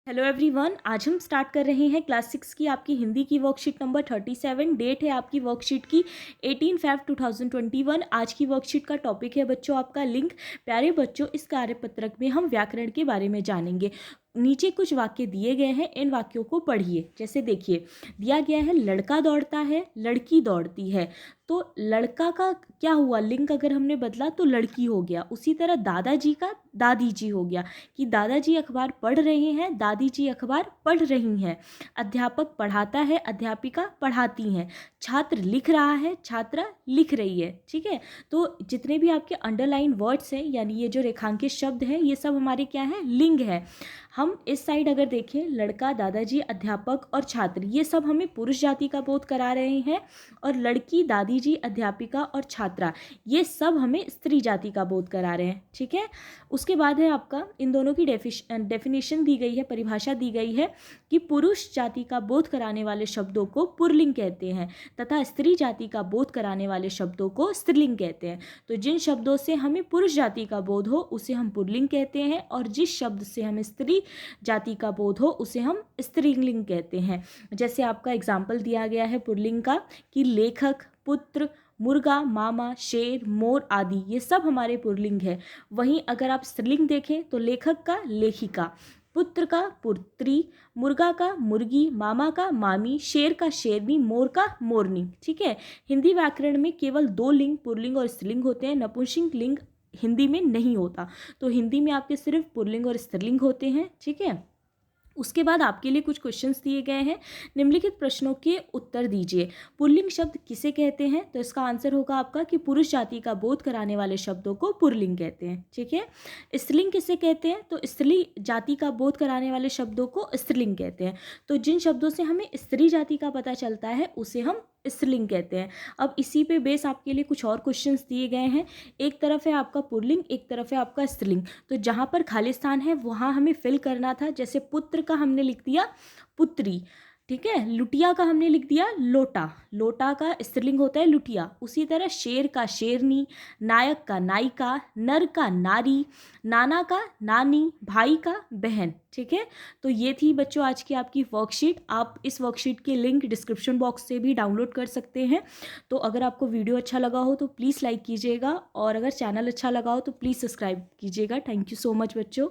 Hello everyone, आज हम start कर रहे हैं क्लास 6 की आपकी हिंदी की वर्कशीट नंबर 37। डेट है आपकी वर्कशीट की 18 Feb 2021। आज की वर्कशीट का टॉपिक है बच्चों आपका लिंक। प्यारे बच्चों, इस कार्यपत्रक में हम व्याकरण के बारे में जानेंगे। नीचे कुछ वाक्य दिए गए हैं, इन वाक्यों को पढ़िए। जैसे देखिए, दिया गया है लड़का दौड़ता है, लड़की दौड़ती है। तो लड़का का क्या हुआ, लिंक अगर हमने बदला तो लड़की हो गया। उसी तरह दादाजी का दादी जी हो गया कि दादाजी अखबार पढ़ रहे हैं, दादी जी अखबार पढ़ रही हैं। अध्यापक पढ़ाता है, अध्यापिका पढ़ाती हैं। छात्र लिख रहा है, छात्रा लिख रही है। ठीक है, तो जितने भी आपके अंडरलाइन वर्ड्स हैं, यानी ये जो रेखांकित शब्द हैं, ये सब हमारे क्या हैं, लिंग है। हम इस साइड अगर देखें, लड़का, दादाजी, अध्यापक और छात्र, ये सब हमें पुरुष जाति का बोध करा रहे हैं। और लड़की, दादी जी, अध्यापिका और छात्रा, ये सब हमें स्त्री जाति का बोध करा रहे हैं। ठीक है, उसके बाद है आपका इन दोनों की डेफिनेशन दी गई है, परिभाषा दी गई है कि पुरुष जाति का बोध कराने वाले शब्दों को पुल्लिंग कहते हैं तथा स्त्री जाति का बोध कराने वाले शब्दों को स्त्रीलिंग कहते हैं। तो जिन शब्दों से हमें पुरुष जाति का बोध हो उसे हम पुल्लिंग कहते हैं, और जिस शब्द से हमें स्त्री जाति का बोध हो उसे हम स्त्रीलिंग कहते हैं। जैसे आपका एग्जाम्पल दिया गया है पुल्लिंग का कि लेखक, पुत्र, मुर्गा, मामा, शेर, मोर आदि, ये सब हमारे पुल्लिंग है। वहीं अगर आप स्त्रीलिंग देखें तो लेखक का लेखिका, पुत्र का पुत्री, मुर्गा का मुर्गी, मामा का मामी, शेर का शेरनी, मोर का मोरनी। ठीक है, हिंदी व्याकरण में केवल दो लिंग पुल्लिंग और स्त्रीलिंग होते हैं, नपुंसक लिंग हिंदी में नहीं होता। तो हिंदी में आपके सिर्फ पुल्लिंग और स्त्रीलिंग होते हैं। ठीक है, उसके बाद आपके लिए कुछ क्वेश्चंस दिए गए हैं। निम्नलिखित प्रश्नों के उत्तर दीजिए। पुल्लिंग शब्द किसे कहते हैं? तो इसका आंसर होगा आपका कि पुरुष जाति का बोध कराने वाले शब्दों को पुल्लिंग कहते हैं। ठीक है, स्त्रीलिंग किसे कहते हैं? तो स्त्री जाति का बोध कराने वाले शब्दों को स्त्रीलिंग कहते हैं। तो जिन शब्दों से हमें स्त्री जाति का पता चलता है उसे हम स्त्रीलिंग कहते हैं। अब इसी पे बेस आपके लिए कुछ और क्वेश्चंस दिए गए हैं। एक तरफ है आपका पुल्लिंग, एक तरफ है आपका स्त्रीलिंग। तो जहाँ पर खाली स्थान है वहाँ हमें फिल करना था। जैसे पुत्र का हमने लिख दिया पुत्री, ठीक है। लुटिया का हमने लिख दिया लोटा, लोटा का स्त्रीलिंग होता है लुटिया। उसी तरह शेर का शेरनी, नायक का नायिका, नर का नारी, नाना का नानी, भाई का बहन। ठीक है, तो ये थी बच्चों आज की आपकी वर्कशीट। आप इस वर्कशीट के लिंक डिस्क्रिप्शन बॉक्स से भी डाउनलोड कर सकते हैं। तो अगर आपको वीडियो अच्छा लगा हो तो प्लीज़ लाइक कीजिएगा, और अगर चैनल अच्छा लगा हो तो प्लीज़ सब्सक्राइब कीजिएगा। थैंक यू सो मच बच्चों।